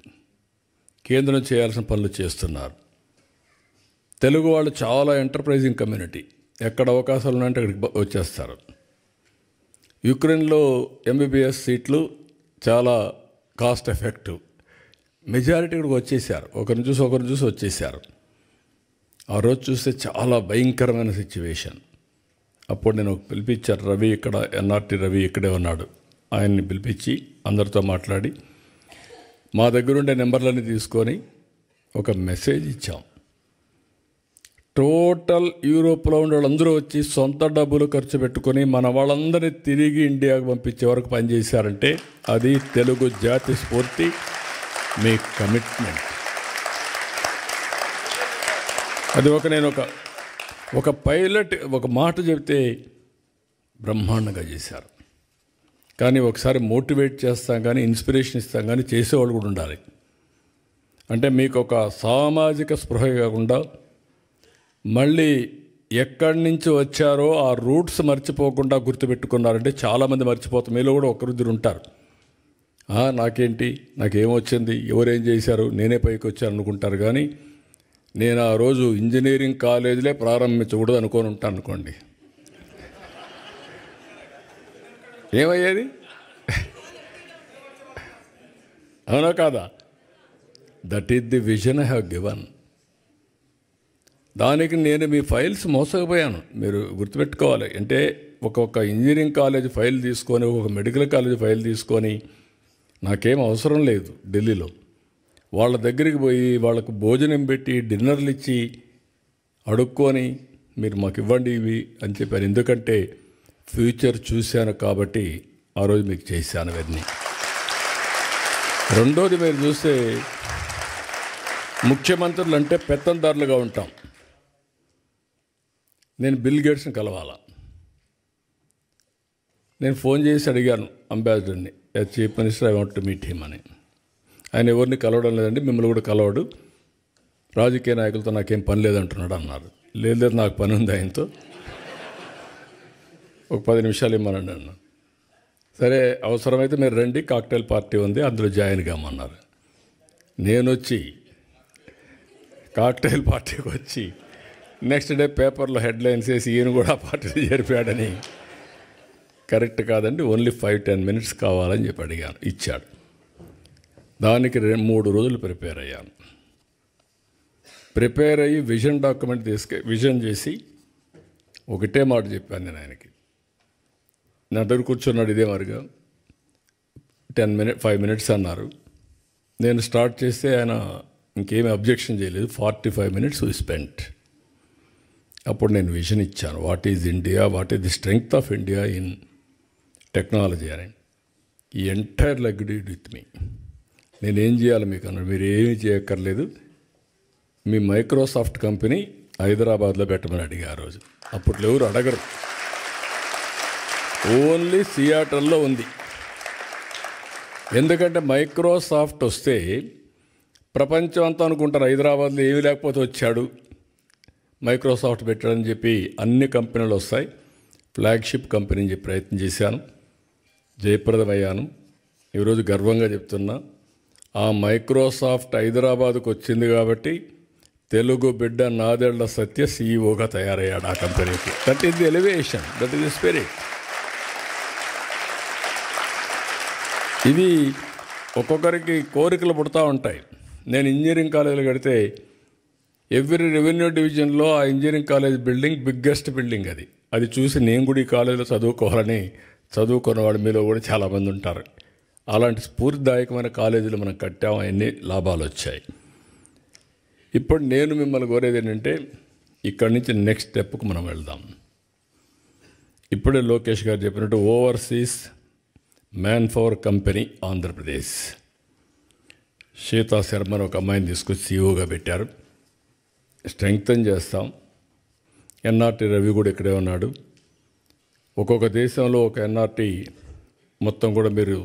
కేంద్రం చేయాల్సిన పనులు చేస్తున్నారు. తెలుగు వాళ్ళు చాలా ఎంటర్ప్రైజింగ్ కమ్యూనిటీ, ఎక్కడ అవకాశాలు ఉన్నాయంటే అక్కడికి వచ్చేస్తారు. యుక్రెయిన్లో MBBS సీట్లు చాలా కాస్ట్ ఎఫెక్టివ్, మెజారిటీ ఇక్కడికి వచ్చేసారు. ఒకరిని చూసి వచ్చేసారు. ఆ రోజు చూస్తే చాలా భయంకరమైన సిచ్యువేషన్. అప్పుడు నేను పిలిపించారు, రవి ఇక్కడ, NRT రవి ఇక్కడే ఉన్నాడు. ఆయన్ని పిలిపించి అందరితో మాట్లాడి మా దగ్గరుండే నెంబర్లన్నీ తీసుకొని ఒక మెసేజ్ ఇచ్చాం. టోటల్ యూరోప్లో ఉండే వాళ్ళందరూ వచ్చి సొంత డబ్బులు ఖర్చు పెట్టుకొని మన వాళ్ళందరినీ తిరిగి ఇండియాకు పంపించే వరకు పనిచేశారంటే అది తెలుగు జాతి స్ఫూర్తి, మీ కమిట్మెంట్. అది నేను ఒక పైలట్ ఒక మాట చెప్తే బ్రహ్మాండంగా చేశారు. కానీ ఒకసారి మోటివేట్ చేస్తాం కానీ, ఇన్స్పిరేషన్ ఇస్తాం కానీ, చేసేవాళ్ళు కూడా ఉండాలి. అంటే మీకు ఒక సామాజిక స్పృహ కాకుండా మళ్ళీ ఎక్కడి నుంచి వచ్చారో ఆ రూట్స్ మర్చిపోకుండా గుర్తుపెట్టుకున్నారంటే చాలామంది మర్చిపోతాం. మీలో కూడా ఒకరిద్దరు ఉంటారు, నాకేంటి, నాకేమొచ్చింది, ఎవరేం చేశారు, నేనే పైకి వచ్చాను అనుకుంటారు. కానీ నేను ఆ రోజు ఇంజనీరింగ్ కాలేజీలే ప్రారంభించకూడదు అనుకొని ఉంటాను అనుకోండి, ఏమయ్యేది? అవునా కాదా? That is the vision I have given. దానికి నేను మీ ఫైల్స్ మోసకపోయాను, మీరు గుర్తుపెట్టుకోవాలి. అంటే ఒక్కొక్క ఇంజనీరింగ్ కాలేజ్ ఫైల్ తీసుకొని, ఒక మెడికల్ కాలేజ్ ఫైల్ తీసుకొని, నాకేం అవసరం లేదు ఢిల్లీలో, వాళ్ళ దగ్గరికి పోయి వాళ్ళకు భోజనం పెట్టి డిన్నర్లు ఇచ్చి అడుక్కొని మీరు మాకు ఇవ్వండి ఇవి అని చెప్పాను. ఎందుకంటే ఫ్యూచర్ చూశాను కాబట్టి ఆ రోజు మీకు చేశాను అవన్నీ. రెండోది, మీరు చూస్తే ముఖ్యమంత్రులు అంటే పెత్తందారులుగా ఉంటాం. నేను బిల్ గేట్స్ని కలవాలా, నేను ఫోన్ చేసి అడిగాను అంబాసిడర్ని, chief minister I want to meet him అని. ఆయన ఎవరిని కలవడం లేదండి, మిమ్మల్ని కూడా కలవడు, రాజకీయ నాయకులతో నాకేం పని లేదంటున్నాడు అన్నారు. లేదు నాకు పని ఉంది ఆయనతో. ఒక 10 నిమిషాలు ఇమ్మనండి అన్న. సరే అవసరమైతే మీరు రండి, కాక్టైల్ పార్టీ ఉంది, అందులో జాయిన్ కామన్నారు. నేను వచ్చి కాక్టైల్ పార్టీకి వచ్చి నెక్స్ట్ డే పేపర్లో హెడ్లైన్స్ వేసి ఈయన కూడా పార్టీలో చేరిపోయాడని. కరెక్ట్ కాదండి, ఓన్లీ 5-10 మినిట్స్ కావాలని చెప్పి అడిగాను, ఇచ్చాడు. దానికి 3 రోజులు ప్రిపేర్ అయ్యాను. ప్రిపేర్ అయ్యి విజన్ డాక్యుమెంట్ విజన్ చేసి ఒకటే మాట చెప్పాను నేను ఆయనకి. నా దగ్గర కూర్చున్నాడు ఇదే మరిగా. 5 మినిట్స్ అన్నారు. నేను స్టార్ట్ చేస్తే ఆయన ఇంకేమీ అబ్జెక్షన్ చేయలేదు. 45 మినిట్స్ వీ స్పెంట్. అప్పుడు నేను విజన్ ఇచ్చాను, what is India, what is the strength of India in technology అని. ఈ ఎంటైర్ అగ్రీడ్ విత్ మీ. నేనేం చేయాలి మీకు అన్నాడు. మీరు ఏమీ చేయక్కర్లేదు, మీ మైక్రోసాఫ్ట్ కంపెనీ హైదరాబాద్లో పెట్టమని అడిగా ఆ రోజు. అప్పట్లో ఎవరు అడగరు, ఓన్లీ సియాటల్లో ఉంది. ఎందుకంటే మైక్రోసాఫ్ట్ వస్తే ప్రపంచం అంతా అనుకుంటారు హైదరాబాద్లో ఏమీ లేకపోతే వచ్చాడు, మైక్రోసాఫ్ట్ పెట్టాడని చెప్పి అన్ని కంపెనీలు వస్తాయి. ఫ్లాగ్షిప్ కంపెనీని చెప్పి ప్రయత్నం చేశాను, జయప్రదమయ్యాను. ఈరోజు గర్వంగా చెప్తున్నా, ఆ మైక్రోసాఫ్ట్ హైదరాబాద్కు వచ్చింది కాబట్టి తెలుగు బిడ్డ నాదెళ్ల సత్య సీఈఓగా తయారయ్యాడు ఆ కంపెనీకి. That is the elevation, that is the spirit. ఇది ఒక్కొక్కరికి కోరికలు పుడతా ఉంటాయి. నేను ఇంజనీరింగ్ కాలేజీలు కడితే ఎవ్రీ రెవెన్యూ డివిజన్లో ఆ engineering college building biggest building. అది చూసి నేను కూడా ఈ కాలేజీలో చదువుకోవాలని చదువుకున్నవాడు మీలో కూడా చాలామంది ఉంటారు. అలాంటి స్ఫూర్తిదాయకమైన కాలేజీలు మనం కట్టాము, అన్ని లాభాలు వచ్చాయి. ఇప్పుడు నేను మిమ్మల్ని కోరేది ఏంటంటే, ఇక్కడి నుంచి నెక్స్ట్ స్టెప్కు మనం వెళ్దాం. ఇప్పుడే లోకేష్ గారు చెప్పినట్టు overseas man power company Andhra Pradesh, Sita శర్మను ఒక అమ్మాయిని తీసుకొచ్చి సీఈఓగా పెట్టారు. స్ట్రెంగ్తన్ చేస్తాం. ఎన్ఆర్టీ రవి కూడా ఇక్కడే ఉన్నాడు. ఒక్కొక్క దేశంలో ఒక ఎన్ఆర్టీ మొత్తం కూడా మీరు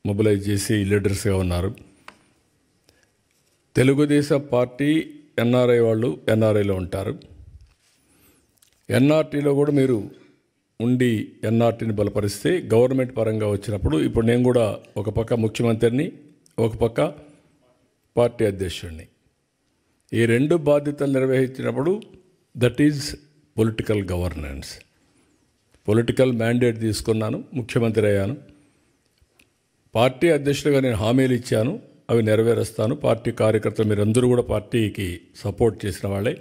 మొబిలైజ్ చేసి లీడర్స్గా ఉన్నారు. తెలుగుదేశం పార్టీ ఎన్ఆర్ఐ వాళ్ళు ఎన్ఆర్ఐలో ఉంటారు. ఎన్ఆర్టీలో కూడా మీరు ఉండి ఎన్ఆర్టీని బలపరిస్తే గవర్నమెంట్ పరంగా వచ్చినప్పుడు, ఇప్పుడు నేను కూడా ఒక పక్క ముఖ్యమంత్రిని, ఒక పక్క పార్టీ అధ్యక్షుడిని, ఈ 2 బాధ్యతలు నిర్వహించినప్పుడు that is political governance. Political mandate తీసుకున్నాను, ముఖ్యమంత్రి అయ్యాను. పార్టీ అధ్యక్షుడిగా నేను హామీలు ఇచ్చాను, అవి నెరవేరుస్తాను. పార్టీ కార్యకర్తలు మీరందరూ కూడా పార్టీకి సపోర్ట్ చేసిన వాళ్ళే.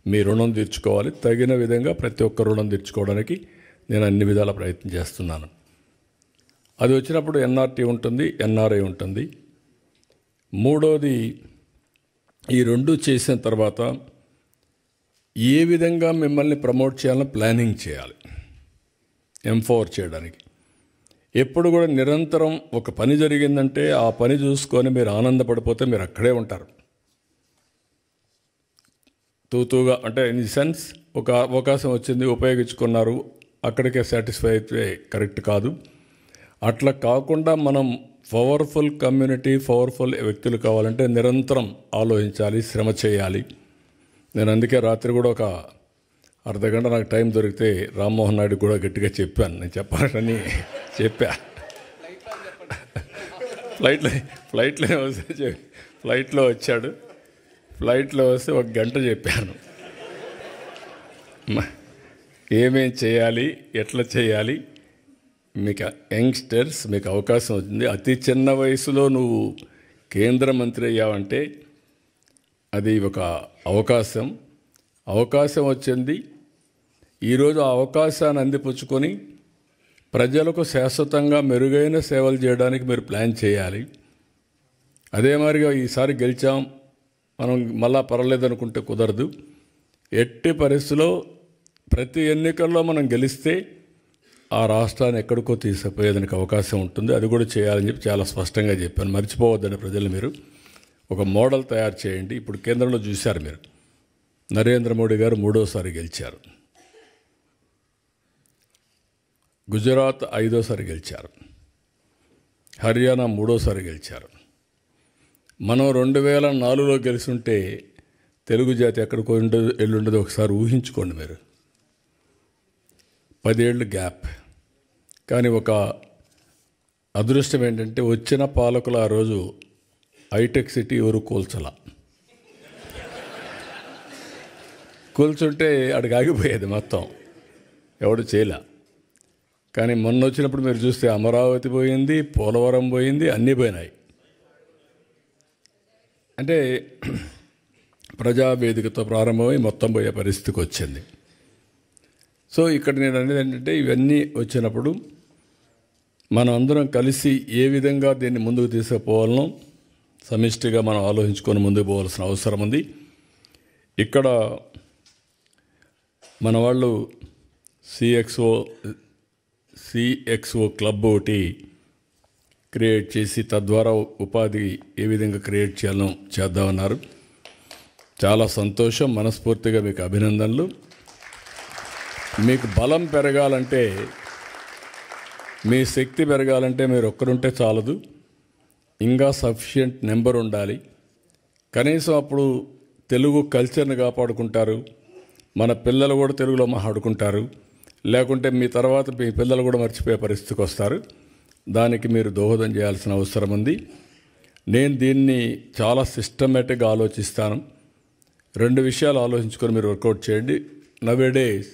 మీ రుణం తీర్చుకోవాలి. తగిన విధంగా ప్రతి ఒక్క రుణం తీర్చుకోవడానికి నేను అన్ని విధాల ప్రయత్నం చేస్తున్నాను. అది వచ్చినప్పుడు ఎన్ఆర్టీ ఉంటుంది, ఎన్ఆర్ఐ ఉంటుంది. మూడోది, ఈ 2 చేసిన తర్వాత ఏ విధంగా మిమ్మల్ని ప్రమోట్ చేయాలని ప్లానింగ్ చేయాలి, ఎంపవర్ చేయడానికి. ఎప్పుడు కూడా నిరంతరం ఒక పని జరిగిందంటే ఆ పని చూసుకొని మీరు ఆనందపడిపోతే మీరు అక్కడే ఉంటారు. తూతూగా అంటే ఇన్ ది సెన్స్, ఒక అవకాశం వచ్చింది, ఉపయోగించుకున్నారు, అక్కడికే సాటిస్ఫై అయితే కరెక్ట్ కాదు. అట్లా కాకుండా మనం పవర్ఫుల్ కమ్యూనిటీ, పవర్ఫుల్ వ్యక్తులు కావాలంటే నిరంతరం ఆలోచించాలి, శ్రమ చేయాలి. నేను అందుకే రాత్రి కూడా ఒక అర్ధగంట నాకు టైం దొరికితే రామ్మోహన్ నాయుడు కూడా గట్టిగా చెప్పాను. నేను చెప్పాలని చెప్పా. ఫ్లైట్లో వచ్చాడు. ఫ్లైట్లో వస్తే 1 గంట చెప్పాను, ఏమేం చేయాలి, ఎట్లా చేయాలి. మీకు యంగ్స్టర్స్, మీకు అవకాశం వచ్చింది. అతి చిన్న వయసులో నువ్వు కేంద్ర మంత్రి అయ్యావంటే అది ఒక అవకాశం వచ్చింది. ఈరోజు ఆ అవకాశాన్ని అందిపుచ్చుకొని ప్రజలకు శాశ్వతంగా మెరుగైన సేవలు చేయడానికి మీరు ప్లాన్ చేయాలి. అదే మాదిరిగా ఈసారి గెలిచాం, మనం మళ్ళా పర్వాలేదనుకుంటే కుదరదు. ఎట్టి పరిస్థితిలో ప్రతి ఎన్నికల్లో మనం గెలిస్తే ఆ రాష్ట్రాన్ని ఎక్కడికో తీసుకుపోయేదానికి అవకాశం ఉంటుంది. అది కూడా చేయాలని చెప్పి చాలా స్పష్టంగా చెప్పాను. మర్చిపోవద్దని ప్రజలు మీరు ఒక మోడల్ తయారు చేయండి. ఇప్పుడు కేంద్రంలో చూశారు మీరు, నరేంద్ర మోడీ గారు 3వసారి గెలిచారు, గుజరాత్ 5వసారి గెలిచారు, హర్యానా 3వసారి గెలిచారు. మనం 2004లో గెలుచుంటే తెలుగు జాతి ఎక్కడికో ఎల్లుండదో ఒకసారి ఊహించుకోండి మీరు. 10 ఏళ్ళు గ్యాప్. కానీ ఒక అదృష్టం ఏంటంటే వచ్చిన పాలకులు ఆ రోజు హైటెక్ సిటీ ఎవరు కూల్చుంటే అడిగి ఆగిపోయేది మొత్తం, ఎవడు చేయలే. కానీ మొన్న వచ్చినప్పుడు మీరు చూస్తే అమరావతి పోయింది, పోలవరం పోయింది, అన్నీ పోయినాయి. అంటే ప్రజావేదికతో ప్రారంభమై మొత్తం పోయే పరిస్థితికి వచ్చింది. సో ఇక్కడ నేను అనేది ఏంటంటే ఇవన్నీ వచ్చినప్పుడు మనం అందరం కలిసి ఏ విధంగా దీన్ని ముందుకు తీసుకుపోవాలనో సమిష్టిగా మనం ఆలోచించుకొని ముందుకు పోవాల్సిన అవసరం ఉంది. ఇక్కడ మన వాళ్ళు సిఎక్స్ఓ క్లబ్ ఒకటి క్రియేట్ చేసి తద్వారా ఉపాధి ఏ విధంగా క్రియేట్ చేయాలో చేద్దామన్నారు. చాలా సంతోషం, మనస్ఫూర్తిగా మీకు అభినందనలు. మీకు బలం పెరగాలంటే, మీ శక్తి పెరగాలంటే మీరు ఒక్కరుంటే చాలదు, ఇంకా సఫిషియెంట్ నెంబర్ ఉండాలి. కనీసం అప్పుడు తెలుగు కల్చర్ని కాపాడుకుంటారు, మన పిల్లలు కూడా తెలుగులో మాట్లాడుకుంటారు. లేకుంటే మీ తర్వాత మీ పిల్లలు కూడా మర్చిపోయే పరిస్థితికి వస్తారు. దానికి మీరు దోహదం చేయాల్సిన అవసరం ఉంది. నేను దీన్ని చాలా సిస్టమేటిక్గా ఆలోచిస్తాను. 2 విషయాలు ఆలోచించుకొని మీరు వర్కౌట్ చేయండి. నవేడేస్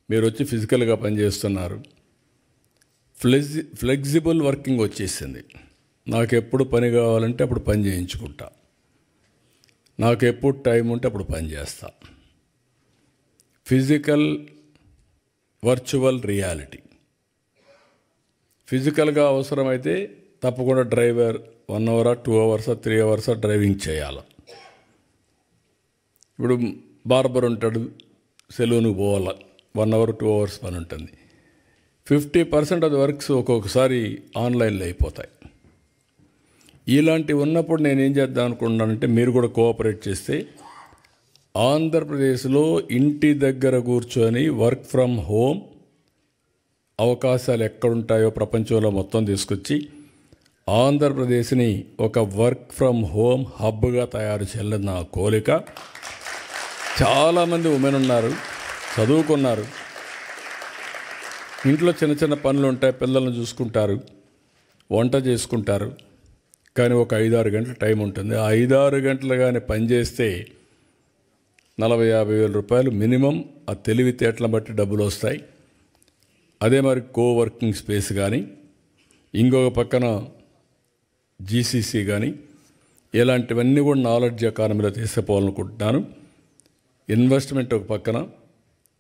మీరు వచ్చి ఫిజికల్గా పనిచేస్తున్నారు, ఫ్లెక్సిబుల్ వర్కింగ్ వచ్చేసింది. నాకు ఎప్పుడు పని కావాలంటే అప్పుడు పని చేయించుకుంటా, నాకు ఎప్పుడు టైం ఉంటే అప్పుడు పని చేస్తా. Physical virtual reality. ఫిజికల్గా అవసరమైతే తప్పకుండా driver 1 hour 2 hours 3 hours driving చేయాలి. ఇప్పుడు బార్బర్ ఉంటాడు, సెలూన్కి పోవాలి, 1 అవర్ 2 అవర్స్ పని ఉంటుంది. 50% ఆఫ్ ది వర్క్స్ ఒక్కొక్కసారి ఆన్లైన్లో అయిపోతాయి. ఇలాంటివి ఉన్నప్పుడు నేనేం చేద్దాం అనుకుంటున్నానంటే మీరు కూడా కోఆపరేట్ చేస్తే ఆంధ్రప్రదేశ్లో ఇంటి దగ్గర కూర్చొని వర్క్ ఫ్రమ్ హోమ్ అవకాశాలు ఎక్కడుంటాయో ప్రపంచంలో మొత్తం తీసుకొచ్చి ఆంధ్రప్రదేశ్ని ఒక వర్క్ ఫ్రమ్ హోమ్ హబ్గా తయారు చేయాలని నా కోరిక. చాలామంది ఉమెన్ ఉన్నారు, చదువుకున్నారు, ఇంట్లో చిన్న చిన్న పనులు ఉంటాయి, పిల్లల్ని చూసుకుంటారు, వంట చేసుకుంటారు. కానీ ఒక 5-6 గంటల టైం ఉంటుంది. ఆ 5-6 గంటలు కానీ పనిచేస్తే 40,000-50,000 రూపాయలు మినిమం ఆ తెలివితేటలను బట్టి డబ్బులు వస్తాయి. అదే మరి కోవర్కింగ్ స్పేస్ కానీ, ఇంకొక పక్కన జీసీసీ కానీ, ఇలాంటివన్నీ కూడా నాలెడ్జ్ ఎకానమీలో తీసుకుపోవాలనుకుంటున్నాను. ఇన్వెస్ట్మెంట్ ఒక పక్కన,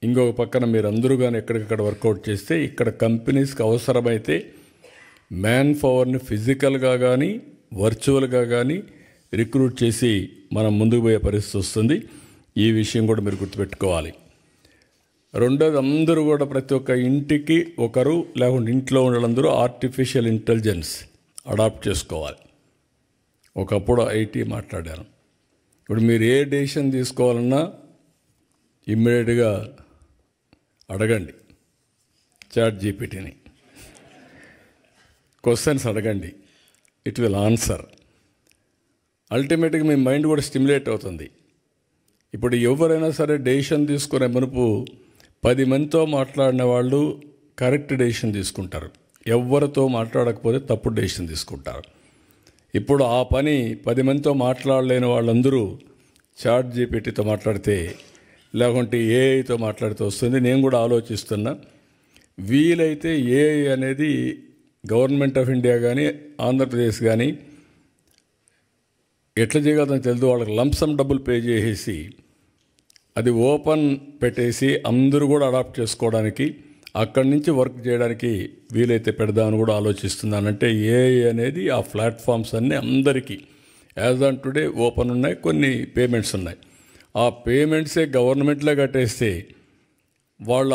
ఇంకొక పక్కన మీరందరూ కానీ ఎక్కడికక్కడ వర్కౌట్ చేస్తే ఇక్కడ కంపెనీస్కి అవసరమైతే మ్యాన్ పవర్ని ఫిజికల్గా కానీ వర్చువల్గా కానీ రిక్రూట్ చేసి మనం ముందుకు పోయే పరిస్థితి వస్తుంది. ఈ విషయం కూడా మీరు గుర్తుపెట్టుకోవాలి. రెండోది, అందరూ కూడా ప్రతి ఒక్క ఇంటికి ఒకరు లేకుంటే ఇంట్లో ఉండాలందరూ ఆర్టిఫిషియల్ ఇంటెలిజెన్స్ అడాప్ట్ చేసుకోవాలి. ఒకప్పుడు ఐటీ మాట్లాడాను, ఇప్పుడు మీరు ఏ డెసిషన్ తీసుకోవాలన్నా ఇమ్మీడియట్గా అడగండి చాట్ జీపీటీని, క్వశ్చన్స్ అడగండి, ఇట్ విల్ ఆన్సర్. అల్టిమేట్గా మీ మైండ్ కూడా స్టిమ్యులేట్ అవుతుంది. ఇప్పుడు ఎవరైనా సరే డెసిషన్ తీసుకునే మునుపు 10 మందితో మాట్లాడిన వాళ్ళు కరెక్ట్ డెసిషన్ తీసుకుంటారు, ఎవరితో మాట్లాడకపోతే తప్పుడు డెసిషన్ తీసుకుంటారు. ఇప్పుడు ఆ పని 10 మందితో మాట్లాడలేని వాళ్ళందరూ చాట్ జీపీటీతో మాట్లాడితే లేకుంటే ఏఐతో మాట్లాడితే వస్తుంది. నేను కూడా ఆలోచిస్తున్నా, వీలైతే ఏఐ అనేది గవర్నమెంట్ ఆఫ్ ఇండియా కానీ ఆంధ్రప్రదేశ్ కానీ ఎట్లా చేయగలదని తెలుసు. వాళ్ళకి లంప్సమ్ డబ్బులు పే చేసేసి అది ఓపెన్ పెట్టేసి అందరూ కూడా అడాప్ట్ చేసుకోవడానికి, అక్కడి నుంచి వర్క్ చేయడానికి వీలైతే పెడదామని కూడా ఆలోచిస్తున్నానంటే ఏఐ అనేది ఆ ప్లాట్ఫామ్స్ అన్నీ అందరికీ యాజ్ ఆన్ టుడే ఓపెన్ ఉన్నాయి, కొన్ని పేమెంట్స్ ఉన్నాయి. ఆ పేమెంట్సే గవర్నమెంట్లో కట్టేస్తే వాళ్ళ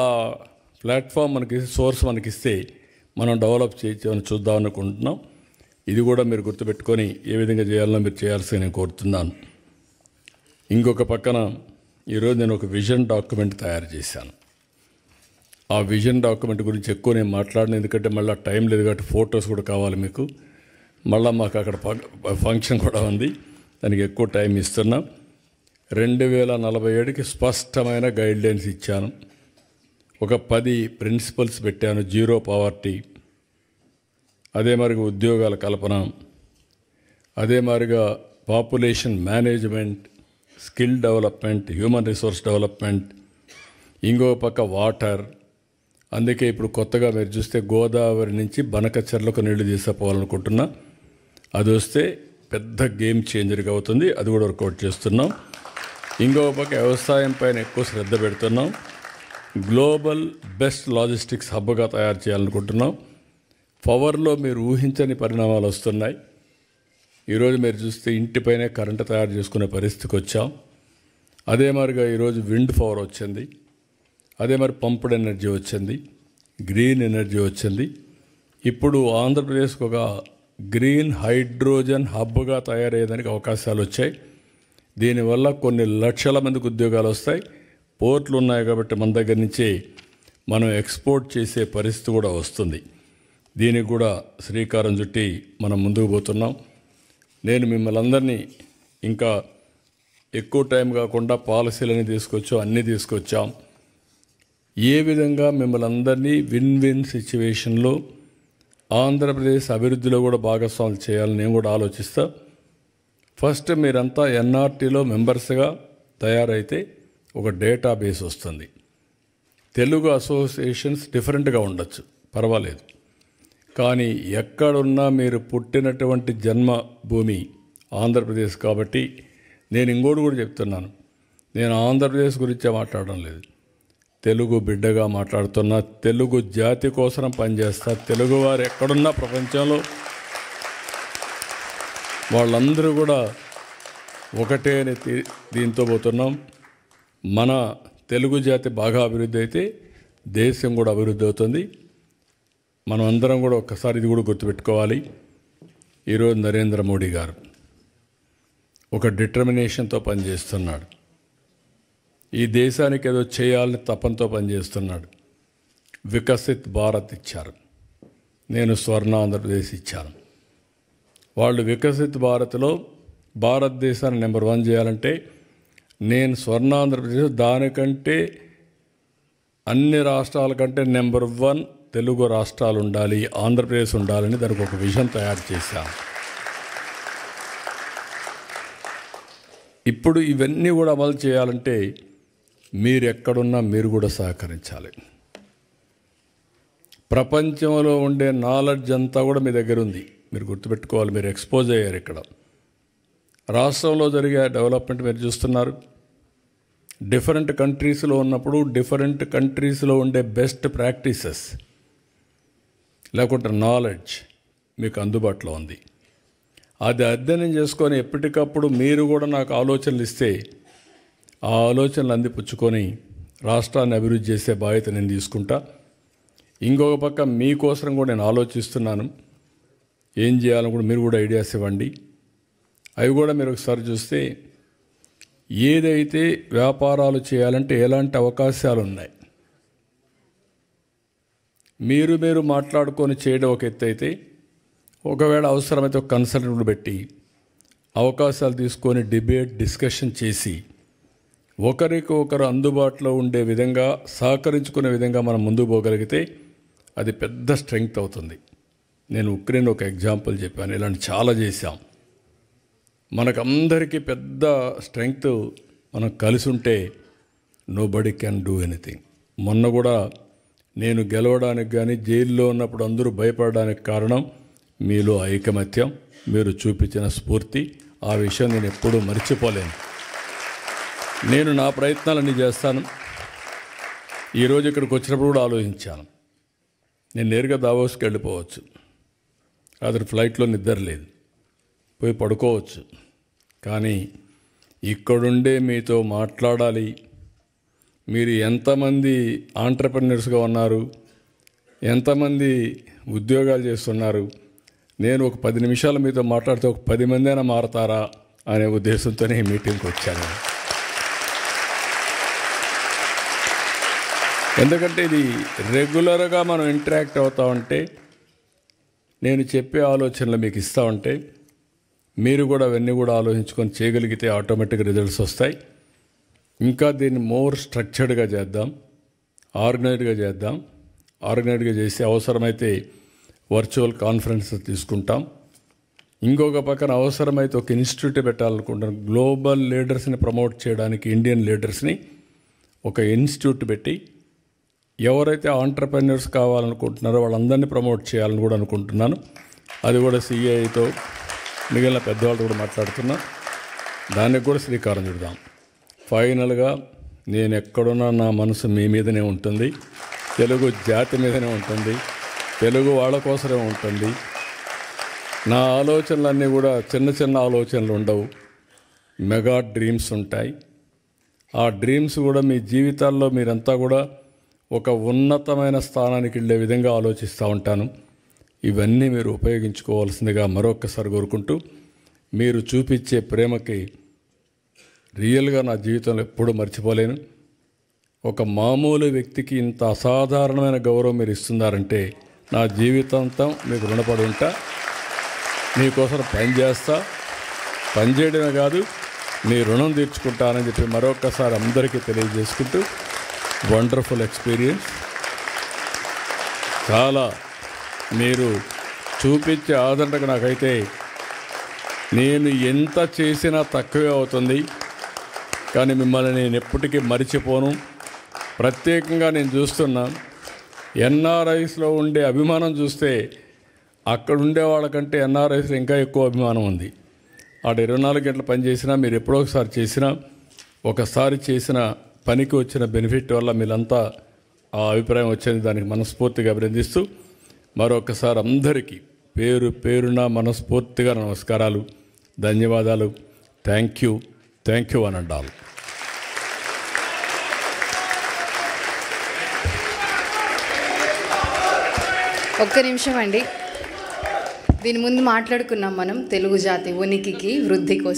ప్లాట్ఫామ్ మనకి సోర్స్ మనకిస్తే మనం డెవలప్ చేయొచ్చని చూద్దాం అనుకుంటున్నాం. ఇది కూడా మీరు గుర్తుపెట్టుకొని ఏ విధంగా చేయాలో మీరు చేయాల్సి నేను కోరుతున్నాను. ఇంకొక పక్కన ఈరోజు నేను ఒక విజన్ డాక్యుమెంట్ తయారు చేశాను. ఆ విజన్ డాక్యుమెంట్ గురించి ఎక్కువ నేను మాట్లాడిన, ఎందుకంటే మళ్ళీ టైం లేదు కాబట్టి ఫొటోస్ కూడా కావాలి మీకు. మళ్ళీ మాకు అక్కడ ఫంక్షన్ కూడా ఉంది, దానికి ఎక్కువ టైం ఇస్తున్నాం. 2047కి స్పష్టమైన గైడ్లైన్స్ ఇచ్చాను. ఒక 10 ప్రిన్సిపల్స్ పెట్టాను. జీరో పావర్టీ, అదే మరిగా ఉద్యోగాల కల్పన, అదే మరిగా population management, skill development, human resource development, ఇంకో పక్క వాటర్. అందుకే ఇప్పుడు కొత్తగా మీరు చూస్తే గోదావరి నుంచి బనకచెర్లకు నీళ్లు తీసుకుపోవాలనుకుంటున్నా. అది వస్తే పెద్ద గేమ్ చేంజర్గా అవుతుంది. అది కూడా వర్కౌట్ చేస్తున్నాం. ఇంకో పక్క వ్యవసాయం పైన ఎక్కువ శ్రద్ధ పెడుతున్నాం. గ్లోబల్ బెస్ట్ లాజిస్టిక్స్ హబ్గా తయారు చేయాలనుకుంటున్నాం. పవర్లో మీరు ఊహించని పరిణామాలు వస్తున్నాయి. ఈరోజు మీరు చూస్తే ఇంటిపైనే కరెంటు తయారు చేసుకునే పరిస్థితికి వచ్చాం. అదే మరిగా ఈరోజు విండ్ పవర్ వచ్చింది, అదే మరి పంప్డ్ ఎనర్జీ వచ్చింది, గ్రీన్ ఎనర్జీ వచ్చింది. ఇప్పుడు ఆంధ్రప్రదేశ్కి ఒక గ్రీన్ హైడ్రోజన్ హబ్గా తయారయ్యేదానికి అవకాశాలు వచ్చాయి. దీనివల్ల కొన్ని లక్షల మందికి ఉద్యోగాలు వస్తాయి. పోర్ట్లు ఉన్నాయి కాబట్టి మన దగ్గర నుంచి మనం ఎక్స్పోర్ట్ చేసే పరిస్థితి కూడా వస్తుంది. దీనికి కూడా శ్రీకారం చుట్టి మనం ముందుకు పోతున్నాం. నేను మిమ్మల్ని అందరినీ ఇంకా ఎక్కువ టైం కాకుండా పాలసీలని తీసుకొచ్చాం, అన్నీ తీసుకొచ్చాం. ఏ విధంగా మిమ్మల్ని అందరినీ విన్ విన్ సిచ్యువేషన్లో ఆంధ్రప్రదేశ్ అభివృద్ధిలో కూడా భాగస్వాములు చేయాలని నేను కూడా ఆలోచిస్తా. ఫస్ట్ మీరంతా ఎన్ఆర్టీలో మెంబర్స్గా తయారైతే ఒక డేటాబేస్ వస్తుంది. తెలుగు అసోసియేషన్స్ డిఫరెంట్గా ఉండొచ్చు, పర్వాలేదు. కానీ ఎక్కడున్నా మీరు పుట్టినటువంటి జన్మభూమి ఆంధ్రప్రదేశ్ కాబట్టి నేను ఇంకోటి కూడా చెప్తున్నాను. నేను ఆంధ్రప్రదేశ్ గురించే మాట్లాడడం లేదు, తెలుగు బిడ్డగా మాట్లాడుతున్నా. తెలుగు జాతి కోసం పనిచేస్తా. తెలుగువారు ఎక్కడున్నా ప్రపంచంలో వాళ్ళందరూ కూడా ఒకటే అని దీంతో పోతున్నాం. మన తెలుగు జాతి బాగా అభివృద్ధి అయితే దేశం కూడా అభివృద్ధి అవుతుంది. మనం అందరం కూడా ఒక్కసారి ఇది కూడా గుర్తుపెట్టుకోవాలి. ఈరోజు నరేంద్ర మోడీ గారు ఒక డిటర్మినేషన్తో పనిచేస్తున్నాడు. ఈ దేశానికి ఏదో చేయాలని తపంతో పనిచేస్తున్నాడు. వికసిత్ భారత్ ఇచ్చారు, నేను స్వర్ణ ఆంధ్రప్రదేశ్ ఇచ్చాను. వాళ్ళు వికసిత్ భారత్లో భారతదేశాన్ని నెంబర్ 1 చేయాలంటే నేను స్వర్ణ ఆంధ్రప్రదేశ్ దానికంటే అన్ని రాష్ట్రాల కంటే నెంబర్ 1 తెలుగు రాష్ట్రాలు ఉండాలి, ఆంధ్రప్రదేశ్ ఉండాలని దానికి ఒక విజన్ తయారు చేశాను. ఇప్పుడు ఇవన్నీ కూడా అమలు చేయాలంటే మీరు ఎక్కడున్నా మీరు కూడా సహకరించాలి. ప్రపంచంలో ఉండే నాలెడ్జ్ అంతా కూడా మీ దగ్గర ఉంది, మీరు గుర్తుపెట్టుకోవాలి. మీరు ఎక్స్పోజ్ అయ్యారు. ఇక్కడ రాష్ట్రంలో జరిగే డెవలప్మెంట్ మీరు చూస్తున్నారు. డిఫరెంట్ కంట్రీస్లో ఉన్నప్పుడు డిఫరెంట్ కంట్రీస్లో ఉండే బెస్ట్ ప్రాక్టీసెస్ లేకుంటే నాలెడ్జ్ మీకు అందుబాటులో ఉంది. అది అధ్యయనం చేసుకొని ఎప్పటికప్పుడు మీరు కూడా నాకు ఆలోచనలు ఇస్తే ఆ ఆలోచనలు అందిపుచ్చుకొని రాష్ట్రాన్ని అభివృద్ధి చేసే బాధ్యత నేను తీసుకుంటా. ఇంకొక పక్క మీకోసం కూడా నేను ఆలోచిస్తున్నాను. ఏం చేయాలని కూడా మీరు కూడా ఐడియాస్ ఇవ్వండి. అవి కూడా మీరు ఒకసారి చూస్తే ఏదైతే వ్యాపారాలు చేయాలంటే ఎలాంటి అవకాశాలు ఉన్నాయి, మీరు మాట్లాడుకొని చేయడం ఒక ఎత్తు అయితే, ఒకవేళ అవసరమైతే ఒక కన్సల్టెంట్ పెట్టి అవకాశాలు తీసుకొని డిబేట్ డిస్కషన్ చేసి ఒకరికి ఒకరు అందుబాటులో ఉండే విధంగా సహకరించుకునే విధంగా మనం ముందుకు పోగలిగితే అది పెద్ద స్ట్రెంగ్త్ అవుతుంది. నేను ఉక్రెయిన్ ఒక ఎగ్జాంపుల్ చెప్పాను, ఇలాంటి చాలా చేశాం. మనకందరికీ పెద్ద స్ట్రెంగ్త్ మనం కలిసి ఉంటే నోబడీ క్యాన్ డూ ఎనీథింగ్. మొన్న కూడా నేను గెలవడానికి కానీ జైల్లో ఉన్నప్పుడు అందరూ భయపడడానికి కారణం మీలో ఐకమత్యం, మీరు చూపించిన స్ఫూర్తి. ఆ విషయం నేను ఎప్పుడూ మర్చిపోలేను. నేను నా ప్రయత్నాలన్నీ చేస్తాను. ఈరోజు ఇక్కడికి వచ్చినప్పుడు కూడా ఆలోచించాను, నేను నేరుగా దావోస్కి వెళ్ళిపోవచ్చు, రాత్రి ఫ్లైట్లో నిద్ర లేదు, పోయి పడుకోవచ్చు. కానీ ఇక్కడుండే మీతో మాట్లాడాలి. మీరు ఎంతమంది ఆంట్రప్రెన్యూర్స్గా ఉన్నారు, ఎంతమంది ఉద్యోగాలు చేస్తున్నారు, నేను ఒక 10 నిమిషాలు మీతో మాట్లాడితే ఒక 10 మంది అయినా మారతారా అనే ఉద్దేశంతోనే ఈ మీటింగ్కి వచ్చాను. ఎందుకంటే ఇది రెగ్యులర్గా మనం ఇంటరాక్ట్ అవుతా ఉంటే, నేను చెప్పే ఆలోచనలు మీకు ఇస్తూ ఉంటే మీరు కూడా అవన్నీ కూడా ఆలోచించుకొని చేయగలిగితే ఆటోమేటిక్ రిజల్ట్స్ వస్తాయి. ఇంకా దీన్ని మోర్ స్ట్రక్చర్డ్గా చేద్దాం. ఆర్గనైజ్డ్గా చేద్దాం. ఆర్గనైజ్డ్గా చేసి అవసరమైతే వర్చువల్ కాన్ఫరెన్స్ తీసుకుంటాం. ఇంకొక పక్కన అవసరమైతే ఒక ఇన్స్టిట్యూట్ పెట్టాలనుకుంటాను. గ్లోబల్ లీడర్స్ని ప్రమోట్ చేయడానికి ఇండియన్ లీడర్స్ని ఒక ఇన్స్టిట్యూట్ పెట్టి ఎవరైతే ఆంటర్‌ప్రెన్యూర్స్ కావాలనుకుంటున్నారో వాళ్ళందరినీ ప్రమోట్ చేయాలని కూడా అనుకుంటున్నాను. అది కూడా సిఐతో మిగిలిన పెద్దవాళ్ళు కూడా మాట్లాడుతున్నా. దానికి కూడా శ్రీకారం చుడదాం. ఫైనల్గా నేను ఎక్కడున్నా నా మనసు మీ మీదనే ఉంటుంది, తెలుగు జాతి మీదనే ఉంటుంది, తెలుగు వాళ్ళ కోసమే ఉంటుంది. నా ఆలోచనలన్నీ కూడా చిన్న చిన్న ఆలోచనలు ఉండవు, మెగా డ్రీమ్స్ ఉంటాయి. ఆ డ్రీమ్స్ కూడా మీ జీవితాల్లో మీరంతా కూడా ఒక ఉన్నతమైన స్థానానికి వెళ్ళే విధంగా ఆలోచిస్తూ ఉంటాను. ఇవన్నీ మీరు ఉపయోగించుకోవాల్సిందిగా మరొక్కసారి కోరుకుంటూ, మీరు చూపించే ప్రేమకి రియల్గా నా జీవితంలో ఎప్పుడూ మర్చిపోలేను. ఒక మామూలు వ్యక్తికి ఇంత అసాధారణమైన గౌరవం మీరు ఇస్తున్నారంటే నా జీవితాంతం మీకు రుణపడి ఉంటా. మీకోసం పనిచేస్తా, పనిచేయడమే కాదు మీ రుణం తీర్చుకుంటానని చెప్పి మరొకసారి అందరికీ తెలియజేసుకుంటూ, వండర్ఫుల్ ఎక్స్పీరియన్స్. చాలా మీరు చూపించే ఆదరణకు నాకైతే నేను ఎంత చేసినా తక్కువే అవుతుంది. కానీ మిమ్మల్ని నేను ఎప్పటికీ మరిచిపోను. ప్రత్యేకంగా నేను చూస్తున్నా ఎన్ఆర్ఐస్లో ఉండే అభిమానం చూస్తే అక్కడ ఉండే వాళ్ళకంటే ఎన్ఆర్ఐస్లో ఇంకా ఎక్కువ అభిమానం ఉంది. ఆడ 24 గంటలు పనిచేసినా, మీరు ఎప్పుడో ఒకసారి చేసినా, ఒకసారి చేసిన పనికి వచ్చిన బెనిఫిట్ వల్ల మీరంతా ఆ అభిప్రాయం వచ్చింది. దానికి మనస్ఫూర్తిగా అభినందిస్తూ మరొకసారి అందరికీ పేరు పేరున మనస్ఫూర్తిగా నమస్కారాలు, ధన్యవాదాలు. థ్యాంక్ యూ అని అంటారు. ఒక్క నిమిషం అండి. దీని ముందు మాట్లాడుకున్నాం మనం తెలుగు జాతి ఉనికికి వృద్ధి కోసం.